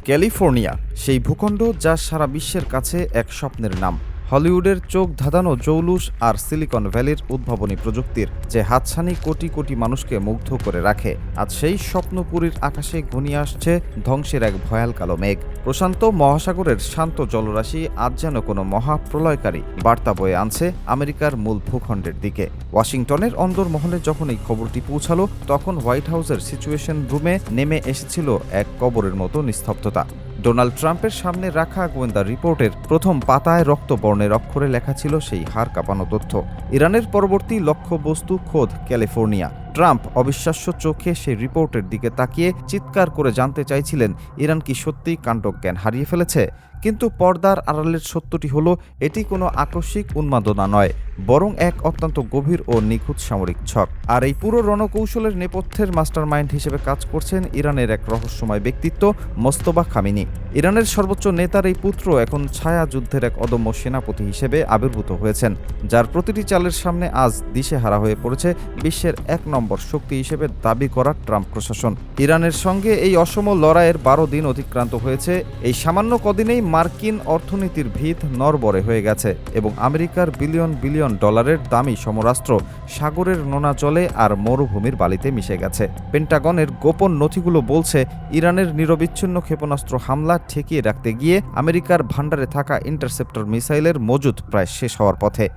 California, সেই ভূখণ্ড যা সারা বিশ্বের কাছে এক স্বপ্নের নাম। হলিউডের চোখ ধাঁধানো জৌলুস আর সিলিকন ভ্যালির উদ্ভাবনী প্রযুক্তির যে হাতছানি কোটি কোটি মানুষকে মুগ্ধ করে রাখে, আজ সেই স্বপ্নপুরীর আকাশে ঘনিয়ে আসছে ধ্বংসের এক ভয়াল কালো মেঘ। প্রশান্ত মহাসাগরের শান্ত জলরাশি আজ যেন কোনো মহাপ্রলয়কারী বার্তা বয়ে আনছে আমেরিকার মূল ভূখণ্ডের দিকে। ওয়াশিংটনের অন্দরমহলে যখন এই খবরটি পৌঁছালো, তখন হোয়াইট হাউসের সিচুয়েশন রুমে নেমে এসেছিল এক কবরের মতো নিস্তব্ধতা। ডোনাল্ড ট্রাম্পের সামনে রাখা গোয়েন্দা রিপোর্টের প্রথম পাতায় রক্তবর্ণের অক্ষরে লেখা ছিল সেই হাড় কাঁপানো তথ্য: ইরানের পরবর্তী লক্ষ্যবস্তু খোদ ক্যালিফোর্নিয়া। ট্রাম্প অবিশ্বাস্য চোখে সেই রিপোর্টের দিকে তাকিয়ে চিৎকার করে জানতে চাইছিলেন, ইরান কি সত্যিই কাণ্ডজ্ঞান হারিয়ে ফেলেছে? কিন্তু পর্দার আড়ালের সত্যটি হলো, এটি কোনো আকস্মিক উন্মাদনা নয়, বরং এক অত্যন্ত গভীর ও নিখুঁত সামরিক ছক। আর এই পুরো রণকৌশলের নেপথ্যের মাস্টারমাইন্ড হিসেবে কাজ করছেন ইরানের এক রহস্যময় ব্যক্তিত্ব, মোস্তফা খামেনি। ইরানের সর্বোচ্চ নেতার এই পুত্র এখন ছায়া যুদ্ধের এক অদম্য সেনাপতি হিসেবে আবির্ভূত হয়েছেন, যার প্রতিটি চালের সামনে আজ দিশেহারা হয়ে পড়েছে বিশ্বের ১ নম্বর শক্তি হিসেবে দাবি করা ট্রাম্প প্রশাসন। ইরানের সঙ্গে এই অসম লড়াইয়ের ১২ দিন অতিক্রান্ত হয়েছে। এই সামান্য কদিনেই মার্কিন অর্থনীতির ভিত নড়বড়ে হয়ে গেছে এবং আমেরিকার বিলিয়ন বিলিয়ন ডলারের দামি সমরাস্ত্র সাগরের নোনা জলে আর মরুভূমির বালিতে মিশে গেছে। পেন্টাগনের গোপন নথিগুলো বলছে, ইরানের নিরবিচ্ছিন্ন ক্ষেপণাস্ত্র হামলা ঠেকিয়ে রাখতে গিয়ে আমেরিকার ভান্ডারে থাকা ইন্টারসেপ্টর মিসাইলের মজুদ প্রায় শেষ হওয়ার পথে।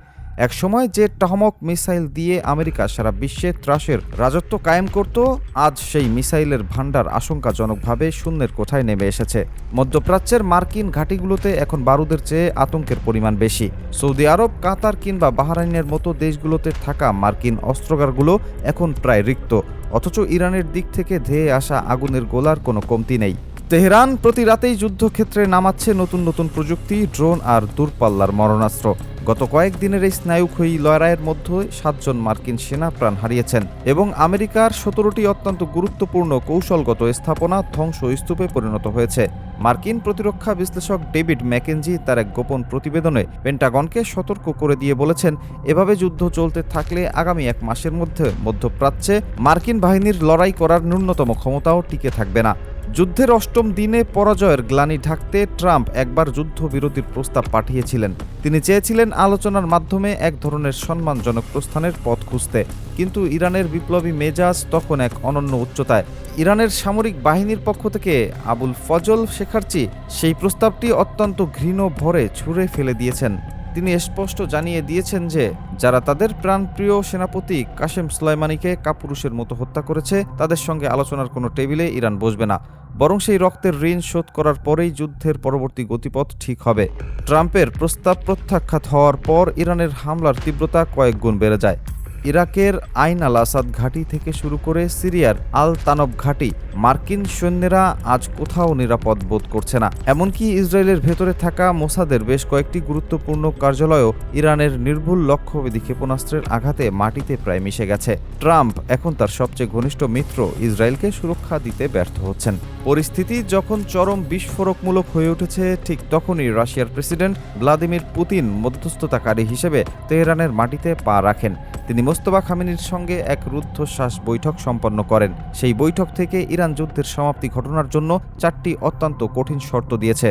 একসময় যে টহমক মিসাইল দিয়ে আমেরিকা সারা বিশ্বে ত্রাসের রাজত্ব কায়েম করত, আজ সেই মিসাইলের ভান্ডার আশঙ্কাজনকভাবে শূন্যের কোঠায় নেমে এসেছে। মধ্যপ্রাচ্যের মার্কিন ঘাঁটিগুলোতে এখন বারুদের চেয়ে আতঙ্কের পরিমাণ বেশি। সৌদি আরব, কাতার কিংবা বাহরাইনের মতো দেশগুলোতে থাকা মার্কিন অস্ত্রাগারগুলো এখন প্রায় রিক্ত, অথচ ইরানের দিক থেকে ধেয়ে আসা আগুনের গোলার কোনো কমতি নেই। তেহরান প্রতি রাতেই যুদ্ধক্ষেত্রে নামাচ্ছে নতুন নতুন প্রযুক্তি, ড্রোন আর দূরপাল্লার মরণাস্ত্র। গত কয়েকদিনের এই স্নায়ুক্ষয়ী লড়াইয়ের মধ্যে ৭ জন মার্কিন সেনা প্রাণ হারিয়েছেন এবং আমেরিকার ১৭টি অত্যন্ত গুরুত্বপূর্ণ কৌশলগত স্থাপনা ধ্বংসস্তূপে পরিণত হয়েছে। মার্কিন প্রতিরক্ষা বিশ্লেষক ডেভিড ম্যাকেনজি তার এক গোপন প্রতিবেদনে পেন্টাগনকে সতর্ক করে দিয়ে বলেছেন, এভাবে যুদ্ধ চলতে থাকলে আগামী ১ মাসের মধ্যে মধ্যপ্রাচ্যে মার্কিন বাহিনীর লড়াই করার ন্যূনতম ক্ষমতাও টিকে থাকবে না। যুদ্ধের ৮ম দিনে পরাজয়ের গ্লানি ঢাকতে ট্রাম্প একবার যুদ্ধবিরতির প্রস্তাব পাঠিয়েছিলেন। তিনি চেয়েছিলেন আলোচনার মাধ্যমে এক ধরনের সম্মানজনক প্রস্থানের পথ খুঁজতে, কিন্তু ইরানের বিপ্লবী মেজাজ তখন এক অনন্য উচ্চতায়। ইরানের সামরিক বাহিনীর পক্ষ থেকে আবুল ফজল শেখারচি সেই প্রস্তাবটি অত্যন্ত ঘৃণ ভরে ছুঁড়ে ফেলে দিয়েছেন। তিনি স্পষ্ট জানিয়ে দিয়েছেন যে যারা তাদের প্রাণপ্রিয় সেনাপতি কাসেম সুলাইমানিকে কাপুরুষের মতো হত্যা করেছে, তাদের সঙ্গে আলোচনার কোনো টেবিলে ইরান বসবে না, বরং সেই রক্তের ঋণ শোধ করার পরেই যুদ্ধের পরবর্তী গতিপথ ঠিক হবে। ট্রাম্পের প্রস্তাব প্রত্যাখ্যাত হওয়ার পর ইরানের হামলার তীব্রতা কয়েক গুণ বেড়ে যায়। ইরাকের আইন আল আসাদ ঘাঁটি থেকে শুরু করে সিরিয়ার আল তানব ঘাঁটি, মার্কিন সৈন্যরা আজ কোথাও নিরাপদ বোধ করছে না। এমনকি ইসরায়েলের ভেতরে থাকা মোসাদের বেশ কয়েকটি গুরুত্বপূর্ণ কার্যালয়ও ইরানের নির্ভুল লক্ষ্যভেদী ক্ষেপণাস্ত্রের আঘাতে মাটিতে প্রায় মিশে গেছে। ট্রাম্প এখন তার সবচেয়ে ঘনিষ্ঠ মিত্র ইসরায়েলকে সুরক্ষা দিতে ব্যর্থ হচ্ছেন। পরিস্থিতি যখন চরম বিস্ফোরকমূলক হয়ে উঠেছে, ঠিক তখনই রাশিয়ার প্রেসিডেন্ট ভ্লাদিমির পুতিন মধ্যস্থতাকারী হিসেবে তেহরানের মাটিতে পা রাখেন। তিনি মোস্তফা খামেনির সঙ্গে এক রুদ্ধশ্বাস বৈঠক সম্পন্ন করেন। সেই বৈঠক থেকে ইরান যুদ্ধের সমাপ্তি ঘটনার জন্য ৪টি অত্যন্ত কঠিন শর্ত দিয়েছে,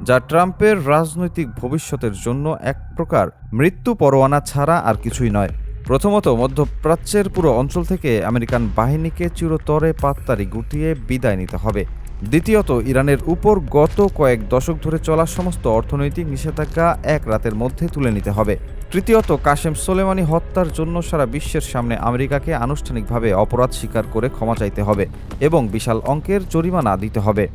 যা ট্রাম্পের রাজনৈতিক ভবিষ্যতের জন্য এক প্রকার মৃত্যু পরোয়ানা ছাড়া আর কিছুই নয়। প্রথমত, মধ্যপ্রাচ্যের পুরো অঞ্চল থেকে আমেরিকান বাহিনীকে চিরতরে পাততাড়ি গুটিয়ে বিদায় নিতে হবে। দ্বিতীয়ত, ইরানের উপর গত কয়েক দশক ধরে চলা সমস্ত অর্থনৈতিক নিষেধাজ্ঞা এক রাতের মধ্যে তুলে নিতে হবে। তৃতীয়ত, কাসেম সোলেমানি হত্যার জন্য সারা বিশ্বের সামনে আমেরিকাকে আনুষ্ঠানিকভাবে অপরাধ স্বীকার করে ক্ষমা চাইতে হবে এবং বিশাল অঙ্কের জরিমানা দিতে হবে।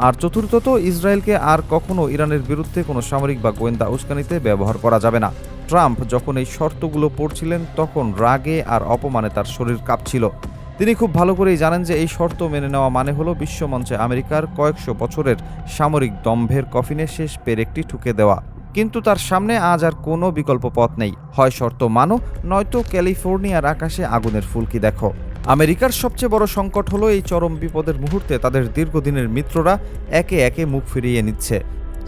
আর চতুর্থত, ইসরায়েলকে আর কখনো ইরানের বিরুদ্ধে কোনো সামরিক বা গোয়েন্দা উস্কানিতে ব্যবহার করা যাবে না। ট্রাম্প যখন এই শর্তগুলো পড়ছিলেন, তখন রাগে আর অপমানে তার শরীর কাঁপছিল। তিনি খুব ভালো করেই জানেন যে এই শর্ত মেনে নেওয়া মানে হলো বিশ্বমঞ্চে আমেরিকার কয়েকশো বছরের সামরিক দম্ভের কফিনে শেষ পেরেকটি ঠুকে দেওয়া। কিন্তু তার সামনে আজ আর কোনো বিকল্প পথ নেই। হয় শর্ত মানো, নয়তো ক্যালিফোর্নিয়ার আকাশে আগুনের ফুলকি দেখো। আমেরিকার সবচেয়ে বড় সংকট হলো, এই চরম বিপদের মুহূর্তে তাদের দীর্ঘদিনের মিত্ররা একে একে মুখ ফিরিয়ে নিচ্ছে।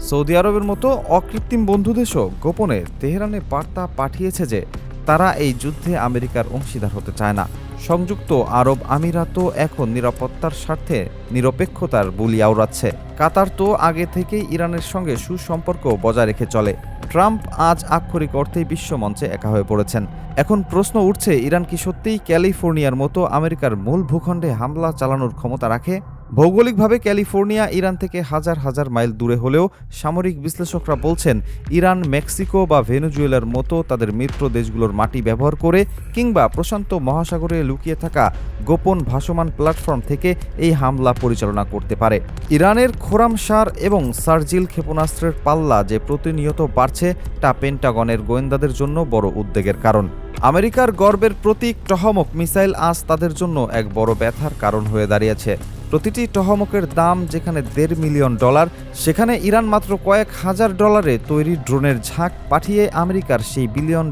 সৌদি আরবের মতো অকৃত্রিম বন্ধুদেশও গোপনে তেহরানে বার্তা পাঠিয়েছে যে তারা এই যুদ্ধে আমেরিকার অংশীদার হতে চায় না। সংযুক্ত আরব আমিরাতও এখন নিরাপত্তার স্বার্থে নিরপেক্ষতার বুলি আওড়াচ্ছে। কাতার তো আগে থেকেই ইরানের সঙ্গে সুসম্পর্ক বজায় রেখে চলে। ট্রাম্প আজ আক্ষরিক অর্থেই বিশ্বমঞ্চে একা হয়ে পড়েছেন। এখন প্রশ্ন উঠছে, ইরান কি সত্যিই ক্যালিফোর্নিয়ার মতো আমেরিকার মূল ভূখণ্ডে হামলা চালানোর ক্ষমতা রাখে? ভৌগোলিকভাবে ক্যালিফোর্নিয়া ইরান থেকে হাজার হাজার মাইল দূরে হলেও সামরিক বিশ্লেষকরা বলছেন ইরান মেক্সিকো বা ভেনেজুয়েলার মতো তাদের মিত্র দেশগুলোর মাটি ব্যবহার করে কিংবা প্রশান্ত মহাসাগরে লুকিয়ে থাকা গোপন ভাসমান প্ল্যাটফর্ম থেকে এই হামলা পরিচালনা করতে পারে। ইরানের খোরামশার এবং সার্জিল ক্ষেপণাস্ত্রের পাল্লা যে প্রতিনিয়ত বাড়ছে তা পেন্টাগনের গোয়েন্দাদের জন্য বড় উদ্বেগের কারণ। আমেরিকার গর্বের প্রতীক টহমক মিসাইল আজ তাদের জন্য এক বড় ব্যথার কারণ হয়ে দাঁড়িয়েছে। প্রতিটি টহমকের দাম যেখানে $1.5 মিলিয়ন, সেখানে ইরান মাত্র কয়েক হাজার ডলারে তৈরি ড্রোনের ঝাঁক পাঠিয়ে আমেরিকার সেই $1 বিলিয়ন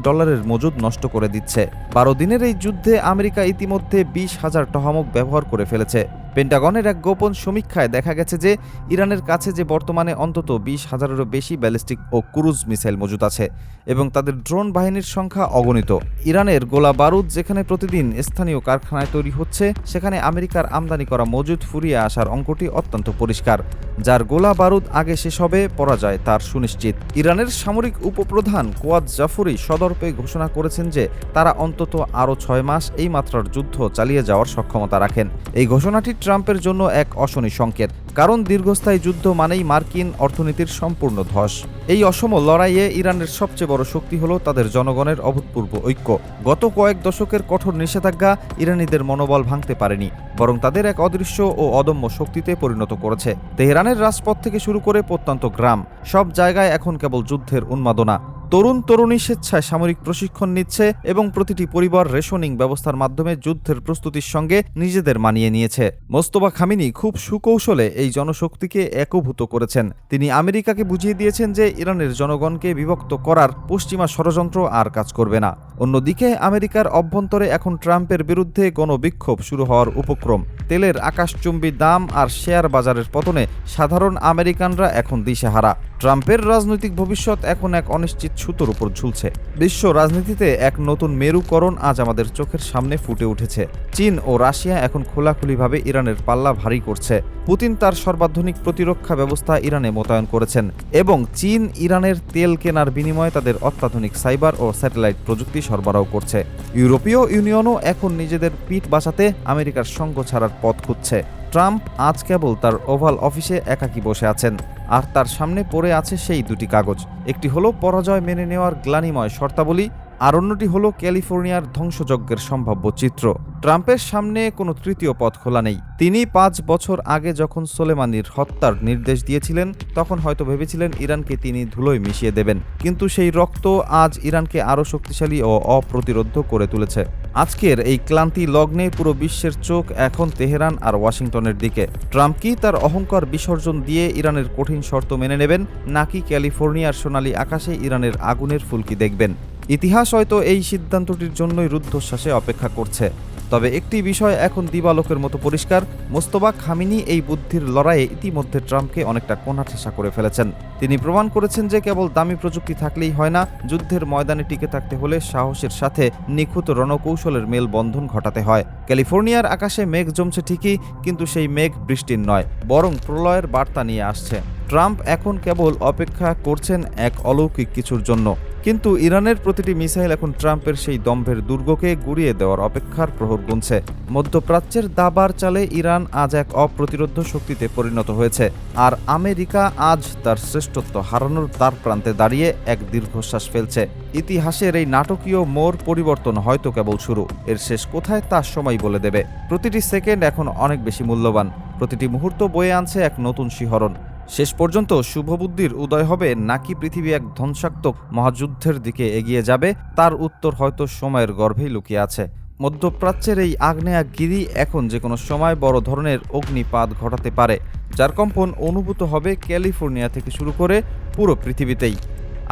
মজুদ নষ্ট করে দিচ্ছে। 12 দিনের এই যুদ্ধে আমেরিকা ইতিমধ্যে 20,000 টহমক ব্যবহার করে ফেলেছে। পেন্টাগনের এক গোপন সমীক্ষায় দেখা গেছে যে ইরানের কাছে যে বর্তমানে অন্তত 20,000-এরও বেশি ব্যালিস্টিক ও ক্রুজ মিসাইল মজুদ আছে এবং তাদের ড্রোন বাহিনীর সংখ্যা অগণিত। ইরানের গোলা বারুদ যেখানে প্রতিদিন স্থানীয় কারখানায় তৈরি হচ্ছে, সেখানে আমেরিকার আমদানি করা মজুদ ফুরিয়ে আসার অঙ্কটি অত্যন্ত পরিষ্কার। যার গোলা বারুদ আগে শেষ হবে, পরাজয় তার সুনিশ্চিত। ইরানের সামরিক উপপ্রধান কোয়াদ জাফরি সদর্পে ঘোষণা করেছেন যে তারা অন্তত আরও 6 মাস এই মাত্রার যুদ্ধ চালিয়ে যাওয়ার সক্ষমতা রাখেন। এই ঘোষণাটি ট্রাম্পের জন্য এক অশনি সংকেত, কারণ দীর্ঘস্থায়ী যুদ্ধ মানেই মার্কিন অর্থনীতির সম্পূর্ণ ধস। এই অসম লড়াইয়ে ইরানের সবচেয়ে বড় শক্তি হল তাদের জনগণের অভূতপূর্ব ঐক্য। গত কয়েক দশকের কঠোর নিষেধাজ্ঞা ইরানিদের মনোবল ভাঙতে পারেনি, বরং তাদের এক অদৃশ্য ও অদম্য শক্তিতে পরিণত করেছে। তেহরানের রাজপথ থেকে শুরু করে প্রত্যন্ত গ্রাম, সব জায়গায় এখন কেবল যুদ্ধের উন্মাদনা। তরুণ তরুণী স্বেচ্ছায় সামরিক প্রশিক্ষণ নিচ্ছে এবং প্রতিটি পরিবার রেশনিং ব্যবস্থার মাধ্যমে যুদ্ধের প্রস্তুতির সঙ্গে নিজেদের মানিয়ে নিয়েছে। মোস্তফা খামেনি খুব সুকৌশলে এই জনশক্তিকে একীভূত করেছেন। তিনি আমেরিকাকে বুঝিয়ে দিয়েছেন যে ইরানের জনগণকে বিভক্ত করার পশ্চিমা ষড়যন্ত্র আর কাজ করবে না। অন্যদিকে আমেরিকার অভ্যন্তরে এখন ট্রাম্পের বিরুদ্ধে গণবিক্ষোভ শুরু হওয়ার উপক্রম। তেলের আকাশচুম্বী দাম আর শেয়ার বাজারের পতনে সাধারণ আমেরিকানরা এখন দিশেহারা। ট্রাম্পের রাজনৈতিক ভবিষ্যৎ এখন এক অনিশ্চিত সুতোর উপর ঝুলছে। বিশ্ব রাজনীতিতে এক নতুন মেরুকরণ আজ আমাদের চোখের সামনে ফুটে উঠেছে। চীন ও রাশিয়া এখন খোলাখুলিভাবে ইরানের পাল্লা ভারী করছে। পুতিন তার সর্বাধুনিক প্রতিরক্ষা ব্যবস্থা ইরানে মোতায়েন করেছেন এবং চীন ইরানের তেল কেনার বিনিময়ে তাদের অত্যাধুনিক সাইবার ও স্যাটেলাইট প্রযুক্তি সরবরাহ করছে। ইউরোপীয় ইউনিয়নও এখন নিজেদের পিঠ বাঁচাতে আমেরিকার সঙ্গ ছাড়ার পথ খুঁজছে। ট্রাম্প আজ কেবল তার ওভাল অফিসে একাকী বসে আছেন, আর তার সামনে পড়ে আছে সেই দুটি কাগজ। একটি হলো পরাজয় মেনে নেওয়ার গ্লানিময় শর্তাবলী, আর অন্যটি হলো ক্যালিফোর্নিয়ার ধ্বংসযজ্ঞের সম্ভাব্য চিত্র। ট্রাম্পের সামনে কোনো তৃতীয় পথ খোলা নেই। তিনি 5 বছর আগে যখন সোলেমানির হত্যার নির্দেশ দিয়েছিলেন, তখন হয়তো ভেবেছিলেন ইরানকে তিনি ধুলোয় মিশিয়ে দেবেন, কিন্তু সেই রক্ত আজ ইরানকে আরও শক্তিশালী ও অপ্রতিরোধ্য করে তুলেছে। আজকের এই ক্লান্তি লগ্নে পুরো বিশ্বের চোখ এখন তেহরান আর ওয়াশিংটনের দিকে। ট্রাম্প কি তার অহংকার বিসর্জন দিয়ে ইরানের কঠিন শর্ত মেনে নেবেন, নাকি ক্যালিফোর্নিয়ার সোনালী আকাশে ইরানের আগুনের ফুলকি দেখবেন? ইতিহাস হয়তো এই সিদ্ধান্তটির জন্যই রুদ্ধশ্বাসে অপেক্ষা করছে। তবে একটি বিষয় এখন দিবালোকের মতো পরিষ্কার, মোস্তফা খামেনি এই বুদ্ধির লড়াইয়ে ইতিমধ্যে ট্রাম্পকে অনেকটা কোণঠাসা করে ফেলেছেন। তিনি প্রমাণ করেছেন যে কেবল দামি প্রযুক্তি থাকলেই হয় না, যুদ্ধের ময়দানে টিকে থাকতে হলে সাহসের সাথে নিখুঁত রণকৌশলের মেলবন্ধন ঘটাতে হয়। ক্যালিফোর্নিয়ার আকাশে মেঘ জমছে ঠিকই, কিন্তু সেই মেঘ বৃষ্টির নয়, বরং প্রলয়ের বার্তা নিয়ে আসছে। ট্রাম্প এখন কেবল অপেক্ষা করছেন এক অলৌকিক কিছুর জন্য, কিন্তু ইরানের প্রতিটি মিসাইল এখন ট্রাম্পের সেই দম্ভের দুর্গকে গুড়িয়ে দেওয়ার অপেক্ষার প্রহর গুনছে। মধ্যপ্রাচ্যের দাবার চালে ইরান আজ এক অপ্রতিরোধ্য শক্তিতে পরিণত হয়েছে, আর আমেরিকা আজ তার শ্রেষ্ঠত্ব হারানোর দ্বার প্রান্তে দাঁড়িয়ে এক দীর্ঘশ্বাস ফেলছে। ইতিহাসের এই নাটকীয় মোড় পরিবর্তন হয়তো কেবল শুরু, এর শেষ কোথায় তার সময় বলে দেবে। প্রতিটি সেকেন্ড এখন অনেক বেশি মূল্যবান, প্রতিটি মুহূর্ত বয়ে আনছে এক নতুন শিহরণ। শেষ পর্যন্ত শুভবুদ্ধির উদয় হবে নাকি পৃথিবী এক ধ্বংসাত্মক মহাযুদ্ধের দিকে এগিয়ে যাবে, তার উত্তর হয়তো সময়ের গর্ভেই লুকিয়ে আছে। মধ্যপ্রাচ্যের এই আগ্নেয়াগিরি এখন যে কোনো সময় বড় ধরনের অগ্নিপাত ঘটাতে পারে, যার কম্পন অনুভূত হবে ক্যালিফোর্নিয়া থেকে শুরু করে পুরো পৃথিবীতেই।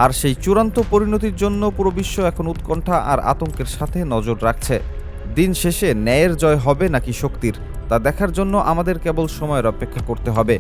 আর সেই চূড়ান্ত পরিণতির জন্য পুরো বিশ্ব এখন উৎকণ্ঠা আর আতঙ্কের সাথে নজর রাখছে। দিন শেষে ন্যায়ের জয় হবে নাকি শক্তির, তা দেখার জন্য আমাদের কেবল সময়ের অপেক্ষা করতে হবে।